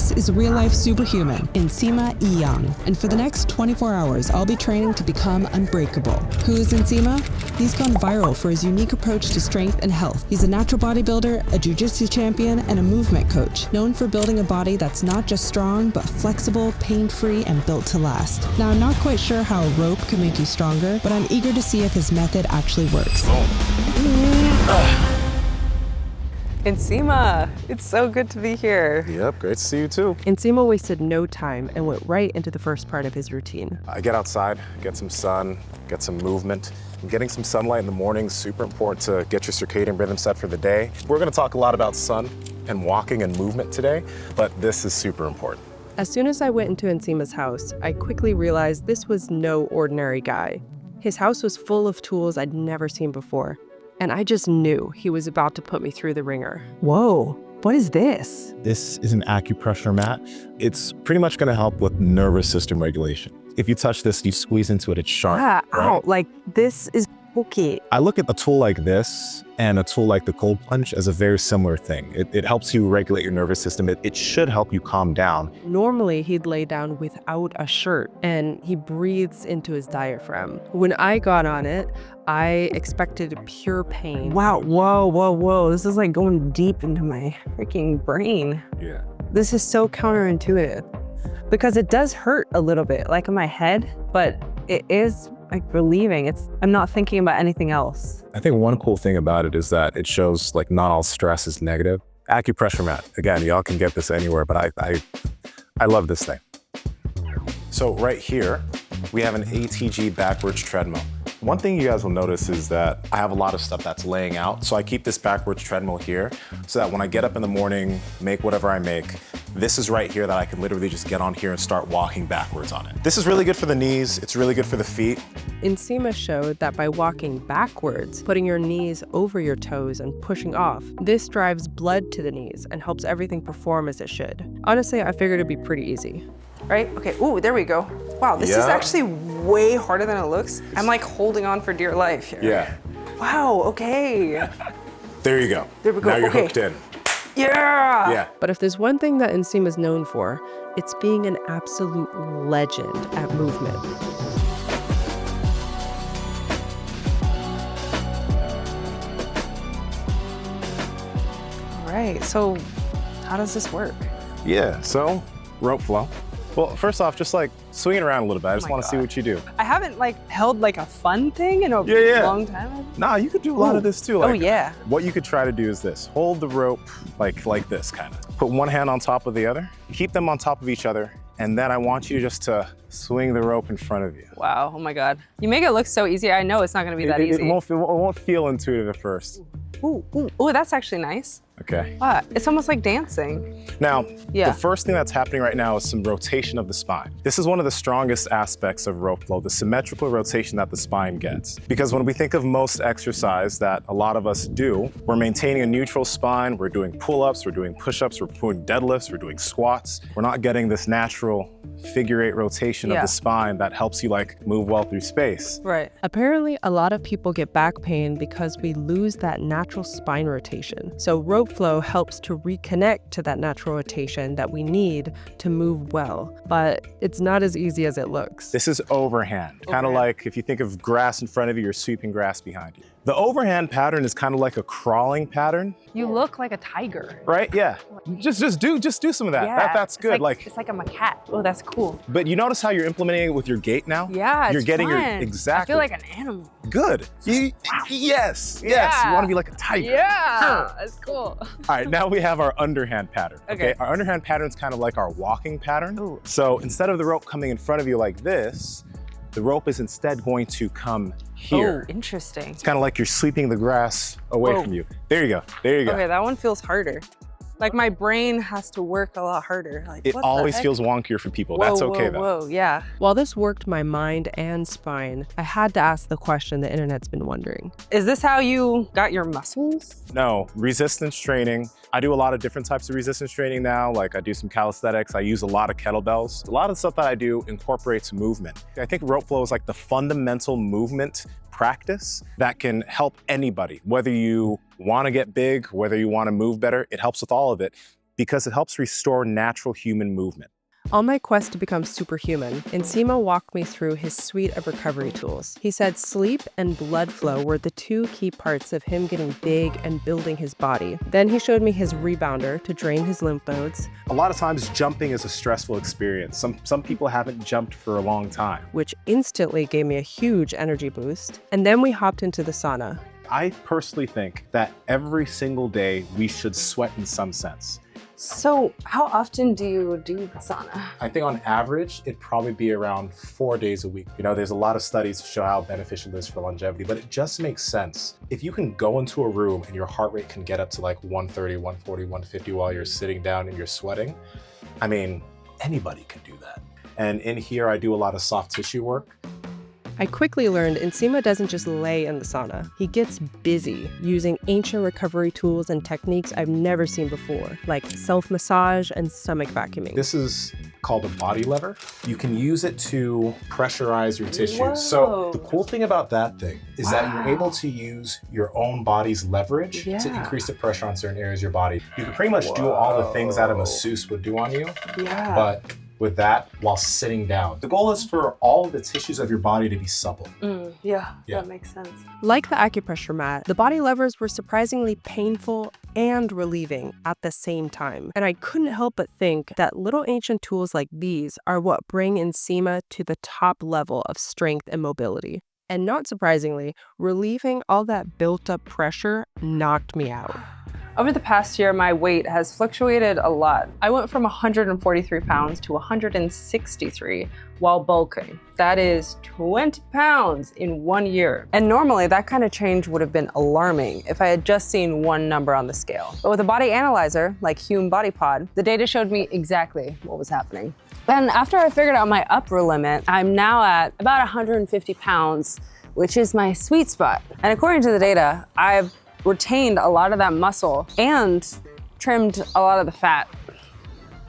This is real-life superhuman, Nsima Inyang, and for the next 24 hours, I'll be training to become unbreakable. Who is Nsima? He's gone viral for his unique approach to strength and health. He's a natural bodybuilder, a Jiu-Jitsu champion, and a movement coach, known for building a body that's not just strong, but flexible, pain-free, and built to last. Now, I'm not quite sure how a rope can make you stronger, but I'm eager to see if his method actually works. Nsima, it's so good to be here. Yep, great to see you too. Nsima wasted no time and went right into the first part of his routine. I get outside, get some sun, get some movement. And getting some sunlight in the morning is super important to get your circadian rhythm set for the day. We're gonna talk a lot about sun and walking and movement today, but this is super important. As soon as I went into Nsima's house, I quickly realized this was no ordinary guy. His house was full of tools I'd never seen before. And I just knew he was about to put me through the ringer. Whoa, what is this? This is an acupressure mat. It's pretty much gonna help with nervous system regulation. If you touch this, you squeeze into it, it's sharp. Yeah, right? ow, like this is pokey. I look at a tool like this and a tool like the cold plunge as a very similar thing. It helps you regulate your nervous system. It should help you calm down. Normally, he'd lay down without a shirt and he breathes into his diaphragm. When I got on it, I expected pure pain. Wow, whoa. This is like going deep into my freaking brain. Yeah. This is so counterintuitive because it does hurt a little bit, like in my head, but it is like relieving. I'm not thinking about anything else. I think one cool thing about it is that it shows like not all stress is negative. Acupressure mat, again, y'all can get this anywhere, but I love this thing. So right here, we have an ATG backwards treadmill. One thing you guys will notice is that I have a lot of stuff that's laying out. So I keep this backwards treadmill here so that when I get up in the morning, make whatever I make, this is right here that I can literally just get on here and start walking backwards on it. This is really good for the knees. It's really good for the feet. Nsima showed that by walking backwards, putting your knees over your toes and pushing off, this drives blood to the knees and helps everything perform as it should. Honestly, I figured it'd be pretty easy. Right? Okay, ooh, there we go. Wow, this is actually way harder than it looks. I'm like holding on for dear life here. Yeah. Wow, okay. There you go. There we go, Now you're okay. hooked in. Yeah! Yeah. But if there's one thing that Nsima is known for, it's being an absolute legend at movement. All right, so how does this work? Yeah, so rope flow. Well, first off, just like swing it around a little bit. I just want to see what you do. I haven't like held like a fun thing in a long time. Nah, you could do a lot of this too. Like, oh yeah. What you could try to do is this. Hold the rope like this kind of. Put one hand on top of the other. Keep them on top of each other. And then I want you just to swing the rope in front of you. Wow, oh my God. You make it look so easy. I know it's not gonna be that easy. It won't feel intuitive at first. Ooh, that's actually nice. Okay. Wow, it's almost like dancing. Now, the first thing that's happening right now is some rotation of the spine. This is one of the strongest aspects of rope flow, the symmetrical rotation that the spine gets. Because when we think of most exercise that a lot of us do, we're maintaining a neutral spine, we're doing pull-ups, we're doing push-ups, we're doing deadlifts, we're doing squats. We're not getting this natural figure-8 rotation of the spine that helps you like move well through space. Right. Apparently, a lot of people get back pain because we lose that natural spine rotation. So rope flow helps to reconnect to that natural rotation that we need to move well, but it's not as easy as it looks. This is overhand, kind of like if you think of grass in front of you, you're sweeping grass behind you. The overhand pattern is kind of like a crawling pattern. You look like a tiger. Right? Yeah. Just do some of that. Yeah. That's good. It's like I'm a cat. Oh, that's cool. But you notice how you're implementing it with your gait now? Yeah, you're getting fun. your exactly. I feel like an animal. Good. Yes. You want to be like a tiger. Yeah, that's cool. All right, now we have our underhand pattern. Okay. Our underhand pattern is kind of like our walking pattern. Ooh. So instead of the rope coming in front of you like this, the rope is instead going to come here. Oh, interesting. It's kind of like you're sweeping the grass away from you. There you go. There you go. Okay, that one feels harder. Like my brain has to work a lot harder. Like, it always feels wonkier for people. That's okay though. Whoa, yeah. While this worked my mind and spine, I had to ask the question the internet's been wondering. Is this how you got your muscles? No, resistance training. I do a lot of different types of resistance training now. Like I do some calisthenics. I use a lot of kettlebells. A lot of the stuff that I do incorporates movement. I think rope flow is like the fundamental movement practice that can help anybody, whether you want to get big, whether you want to move better, it helps with all of it. because it helps restore natural human movement. On my quest to become superhuman, Nsima walked me through his suite of recovery tools. He said sleep and blood flow were the two key parts of him getting big and building his body. Then he showed me his rebounder to drain his lymph nodes. A lot of times jumping is a stressful experience. Some people haven't jumped for a long time. Which instantly gave me a huge energy boost. And then we hopped into the sauna. I personally think that every single day we should sweat in some sense. So how often do you do the sauna? I think on average, it'd probably be around 4 days a week. You know, there's a lot of studies to show how beneficial it is for longevity, but it just makes sense. If you can go into a room and your heart rate can get up to like 130, 140, 150 while you're sitting down and you're sweating, I mean, anybody can do that. And in here, I do a lot of soft tissue work. I quickly learned Nsima doesn't just lay in the sauna. He gets busy using ancient recovery tools and techniques I've never seen before, like self-massage and stomach vacuuming. This is called a body lever. You can use it to pressurize your tissues. Whoa. So the cool thing about that thing is that you're able to use your own body's leverage to increase the pressure on certain areas of your body. You can pretty much do all the things that a masseuse would do on you, but with that while sitting down. The goal is for all of the tissues of your body to be supple. Yeah, that makes sense. Like the acupressure mat, the body levers were surprisingly painful and relieving at the same time. And I couldn't help but think that little ancient tools like these are what bring Nsima to the top level of strength and mobility. And not surprisingly, relieving all that built-up pressure knocked me out. Over the past year, my weight has fluctuated a lot. I went from 143 pounds to 163 while bulking. That is 20 pounds in 1 year. And normally that kind of change would have been alarming if I had just seen one number on the scale. But with a body analyzer like Hume Body Pod, the data showed me exactly what was happening. And after I figured out my upper limit, I'm now at about 150 pounds, which is my sweet spot. And according to the data, I've retained a lot of that muscle and trimmed a lot of the fat,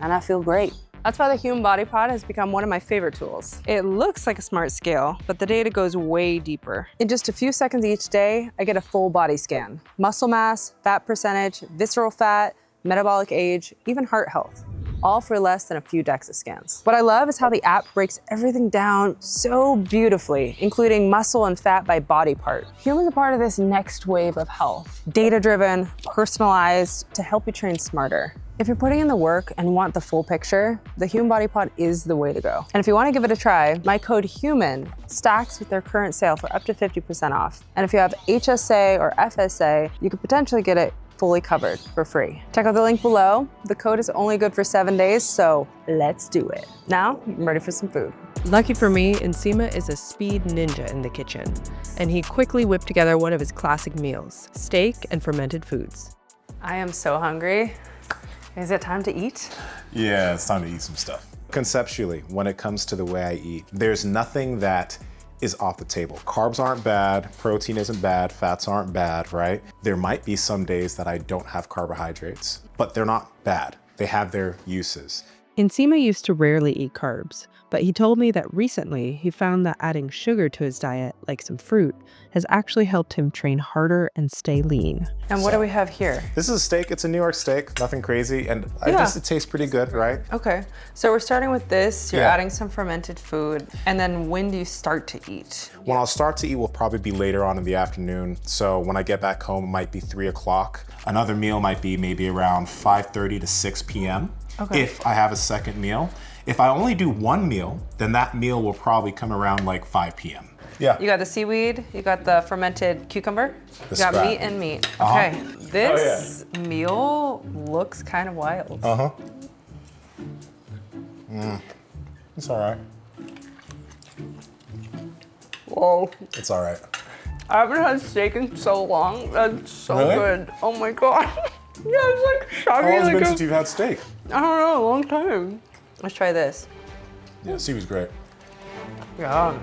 and I feel great. That's why the Hume Body Pod has become one of my favorite tools. It looks like a smart scale, but the data goes way deeper. In just a few seconds each day, I get a full body scan. Muscle mass, fat percentage, visceral fat, metabolic age, even heart health. All for less than a few DEXA scans. What I love is how the app breaks everything down so beautifully, including muscle and fat by body part. Hume is a part of this next wave of health. Data-driven, personalized, to help you train smarter. If you're putting in the work and want the full picture, the Hume Body Pod is the way to go. And if you want to give it a try, my code HUMAN stacks with their current sale for up to 50% off. And if you have HSA or FSA, you could potentially get it fully covered for free. Check out the link below. The code is only good for 7 days, so let's do it. Now, I'm ready for some food. Lucky for me, Nsima is a speed ninja in the kitchen, and he quickly whipped together one of his classic meals, steak and fermented foods. I am so hungry. Is it time to eat? Yeah, it's time to eat some stuff. Conceptually, when it comes to the way I eat, there's nothing that is off the table. Carbs aren't bad, protein isn't bad, fats aren't bad, right? There might be some days that I don't have carbohydrates, but they're not bad. They have their uses. Nsima used to rarely eat carbs, but he told me that recently he found that adding sugar to his diet, like some fruit, has actually helped him train harder and stay lean. And what do we have here? This is a steak, it's a New York steak, nothing crazy, and I guess it tastes pretty good, right? Okay, so we're starting with this, you're adding some fermented food, and then when do you start to eat? When I'll start to eat will probably be later on in the afternoon, so when I get back home, it might be 3 o'clock. Another meal might be maybe around 5:30 to 6 p.m. If I have a second meal. If I only do one meal, then that meal will probably come around like 5 p.m. Yeah. You got the seaweed, you got the fermented cucumber, you got meat and meat. Uh-huh. Okay, this meal looks kind of wild. Uh-huh. It's all right. Whoa. It's all right. I haven't had steak in so long. That's so good. Oh my God. Yeah, it's like shocking. How long has it like been since you've had steak? I don't know, a long time. Let's try this. Yeah, seaweed's great. Yeah,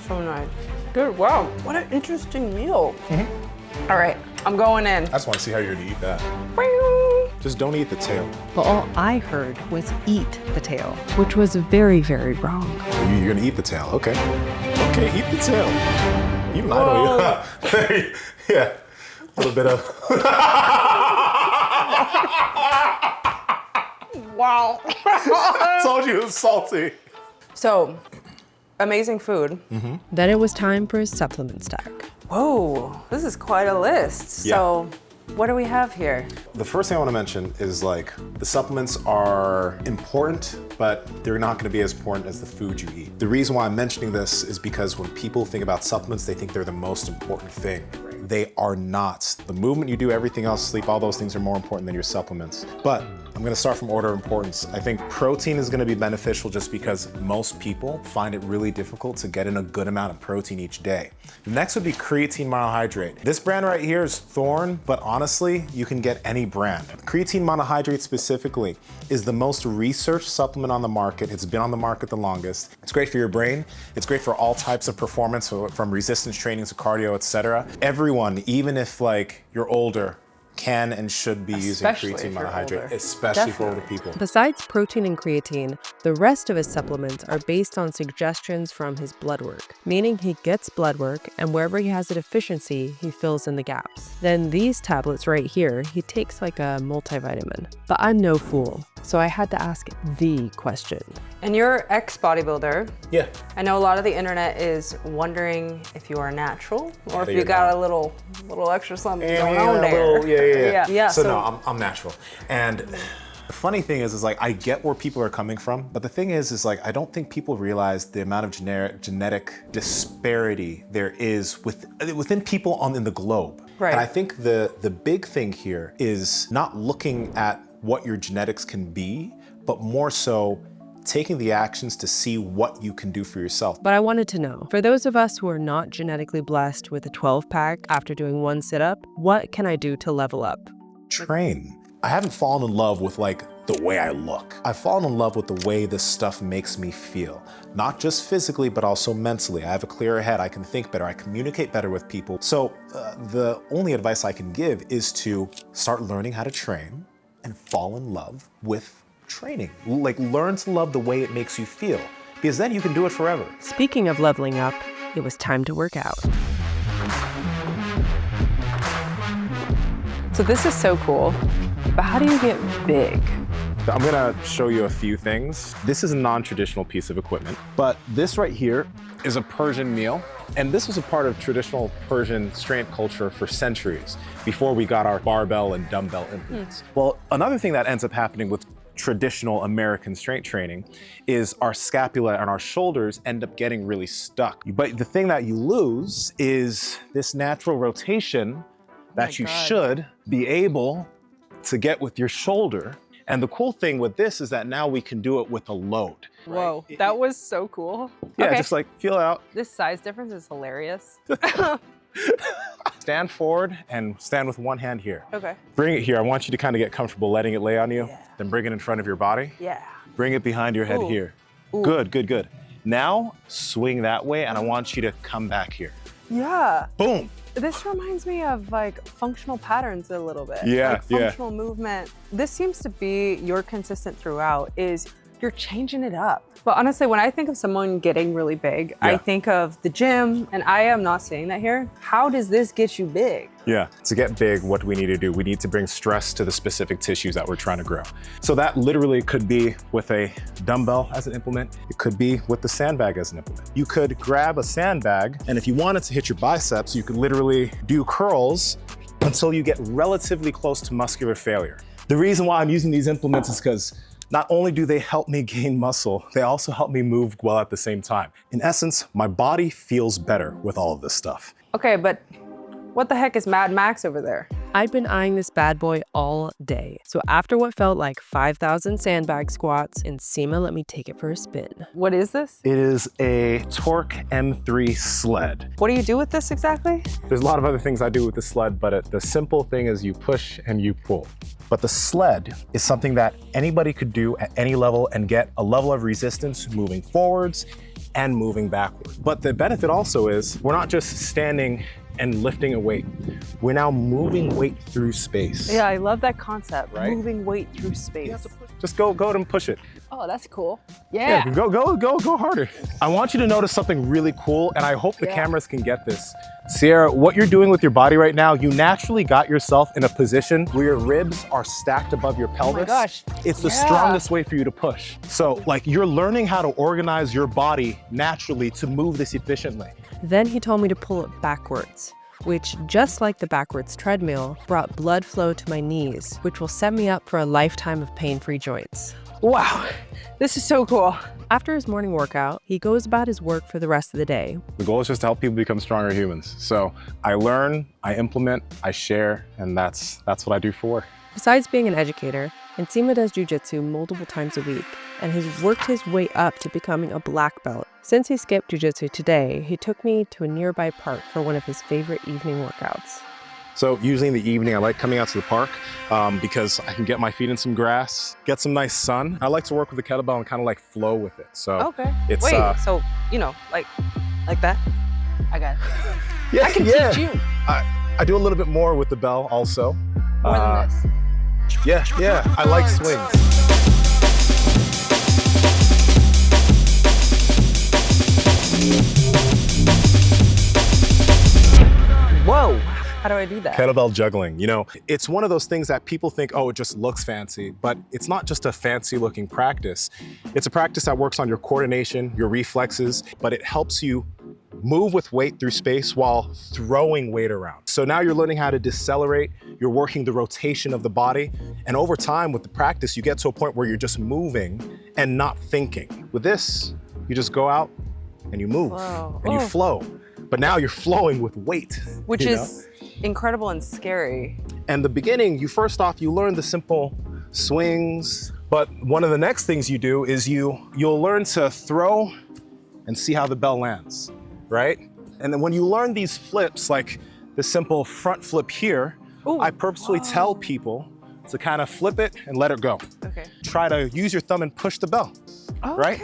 so nice. Good, wow, what an interesting meal. All right, I'm going in. I just want to see how you're gonna eat that. Just don't eat the tail. But all I heard was eat the tail, which was very, very wrong. You're gonna eat the tail, okay. Okay, eat the tail. Even I don't eat. Yeah, a little bit of. Wow. I told you it was salty. So, amazing food. Then it was time for his supplement stack. Whoa, this is quite a list. Yeah. So, what do we have here? The first thing I want to mention is like the supplements are important, but they're not going to be as important as the food you eat. The reason why I'm mentioning this is because when people think about supplements, they think they're the most important thing. They are not. The movement you do, everything else, sleep, all those things are more important than your supplements. But I'm gonna start from order of importance. I think protein is gonna be beneficial just because most people find it really difficult to get in a good amount of protein each day. The next would be creatine monohydrate. This brand right here is Thorne, but honestly, you can get any brand. Creatine monohydrate specifically is the most researched supplement on the market. It's been on the market the longest. It's great for your brain. It's great for all types of performance, from resistance training to cardio, etc. Everyone, even if like you're older, can and should be using creatine monohydrate, especially for older people. Besides protein and creatine, the rest of his supplements are based on suggestions from his blood work, meaning he gets blood work and wherever he has a deficiency, he fills in the gaps. Then these tablets right here, he takes like a multivitamin. But I'm no fool, so I had to ask the question. And you're ex-bodybuilder. Yeah. I know a lot of the internet is wondering if you are natural or if that you you're got not. a little extra something going on there. Yeah. So so no, I'm natural. And the funny thing is like, I get where people are coming from, but the thing is like, I don't think people realize the amount of genetic disparity there is within people in the globe. Right. And I think the big thing here is not looking at what your genetics can be, but more so taking the actions to see what you can do for yourself. But I wanted to know, for those of us who are not genetically blessed with a 12-pack after doing one sit-up, what can I do to level up? Train. I haven't fallen in love with like the way I look. I've fallen in love with the way this stuff makes me feel. Not just physically, but also mentally. I have a clearer head, I can think better, I communicate better with people. So the only advice I can give is to start learning how to train and fall in love with training. Like learn to love the way it makes you feel, because then you can do it forever. Speaking of leveling up, it was time to work out. So this is so cool, but how do you get big? I'm gonna show you a few things. This is a non-traditional piece of equipment, but this right here is a Persian meal. And this was a part of traditional Persian strength culture for centuries before we got our barbell and dumbbell implements. Well, another thing that ends up happening with traditional American strength training is our scapula and our shoulders end up getting really stuck. But the thing that you lose is this natural rotation that you should be able to get with your shoulder. And the cool thing with this is that now we can do it with a load. Whoa, that was so cool. Yeah, Okay. just like feel out. This size difference is hilarious. Stand forward and stand with one hand here. Okay. Bring it here. I want you to kind of get comfortable letting it lay on you. Yeah. Then bring it in front of your body. Yeah. Bring it behind your head Ooh. here. Ooh. Good, good, good. Now swing that way and I want you to come back here. Yeah. Boom. This reminds me of like functional patterns a little bit. Yeah, like yeah. functional movement. This seems to be your consistent throughout is you're changing it up. But honestly, when I think of someone getting really big, I Yeah. think of the gym, and I am not saying that here. How does this get you big? Yeah, to get big, what do we need to do? We need to bring stress to the specific tissues that we're trying to grow. So that literally could be with a dumbbell as an implement. It could be with the sandbag as an implement. You could grab a sandbag, and if you wanted to hit your biceps, you could literally do curls until you get relatively close to muscular failure. The reason why I'm using these implements is because not only do they help me gain muscle, they also help me move well at the same time. In essence, my body feels better with all of this stuff. Okay, but what the heck is Mad Max over there? I'd been eyeing this bad boy all day. So after what felt like 5,000 sandbag squats, Nsima let me take it for a spin. What is this? It is a Torque M3 sled. What do you do with this exactly? There's a lot of other things I do with the sled, but the simple thing is you push and you pull. But the sled is something that anybody could do at any level and get a level of resistance moving forwards and moving backwards. But the benefit also is we're not just standing and lifting a weight. We're now moving weight through space. Yeah, I love that concept. Right? Moving weight through space. You have to push Just go ahead and push it. Oh, that's cool. Yeah. Go harder. I want you to notice something really cool, and I hope the cameras can get this. Sierra, what you're doing with your body right now, you naturally got yourself in a position where your ribs are stacked above your pelvis. Oh my gosh. It's the strongest way for you to push. So like you're learning how to organize your body naturally to move this efficiently. Then he told me to pull it backwards, which, just like the backwards treadmill, brought blood flow to my knees, which will set me up for a lifetime of pain-free joints. Wow, this is so cool. After his morning workout, he goes about his work for the rest of the day. The goal is just to help people become stronger humans. So I learn, I implement, I share, and that's what I do for work. Besides being an educator, Nsima does jiu-jitsu multiple times a week and has worked his way up to becoming a black belt. Since he skipped jiu-jitsu today, he took me to a nearby park for one of his favorite evening workouts. So usually in the evening, I like coming out to the park because I can get my feet in some grass, get some nice sun. I like to work with the kettlebell and kind of like flow with it. So okay. It's, wait, so, you know, like that? I got it. Yeah, I can teach you. I do a little bit more with the bell also. More than this. Yeah, I like swings. Whoa. How do I do that? Kettlebell juggling, you know, it's one of those things that people think, oh, it just looks fancy, but it's not just a fancy looking practice. It's a practice that works on your coordination, your reflexes, but it helps you move with weight through space while throwing weight around. So now you're learning how to decelerate, you're working the rotation of the body, and over time with the practice, you get to a point where you're just moving and not thinking. With this, you just go out and you move and you flow. But now you're flowing with weight. Which is incredible and scary. And the beginning, first off, you learn the simple swings, but one of the next things you do is you'll learn to throw and see how the bell lands, right? And then when you learn these flips, like the simple front flip here, I purposefully tell people to kind of flip it and let it go. Okay. Try to use your thumb and push the bell, right?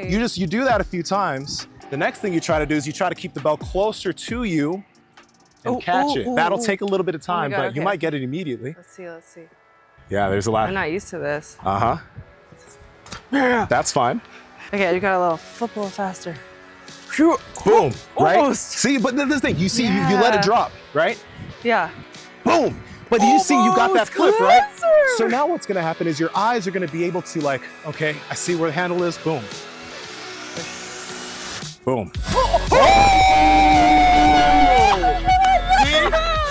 You do that a few times. The next thing you try to do is you try to keep the bell closer to you and catch it. That'll take a little bit of time, but you might get it immediately. Let's see. Yeah, there's a lot. I'm not used to this. That's fine. Okay, you got a little flip a little faster. Boom, right? Almost. See, but this thing, you see, you let it drop, right? Yeah. Boom. But you see, you got that flip, right? So now what's gonna happen is your eyes are gonna be able to like, okay, I see where the handle is, boom. Boom.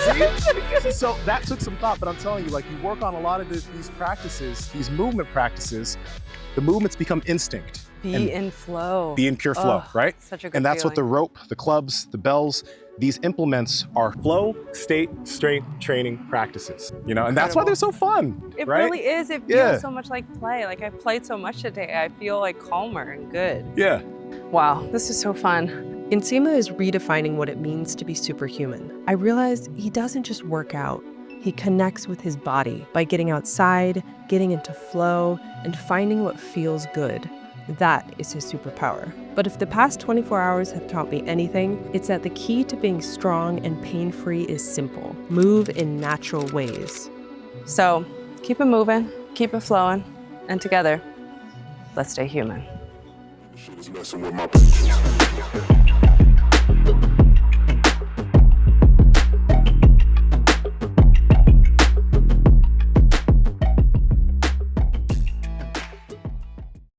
See? So that took some thought, but I'm telling you, like you work on a lot of these practices, these movement practices, the movements become instinct. Be in flow. Be in pure flow, right? Such a good And that's feeling. what the rope, the clubs, the bells, these implements are flow, state, strength training practices, you know, and that's why they're so fun, It right? really is. It feels so much like play. Like I played so much today. I feel like calmer and good. Yeah. Wow, this is so fun. Nsima is redefining what it means to be superhuman. I realized he doesn't just work out. He connects with his body by getting outside, getting into flow, and finding what feels good. That is his superpower. But if the past 24 hours have taught me anything, it's that the key to being strong and pain-free is simple. Move in natural ways. So keep it moving, keep it flowing, and together, let's stay human. She's messing with my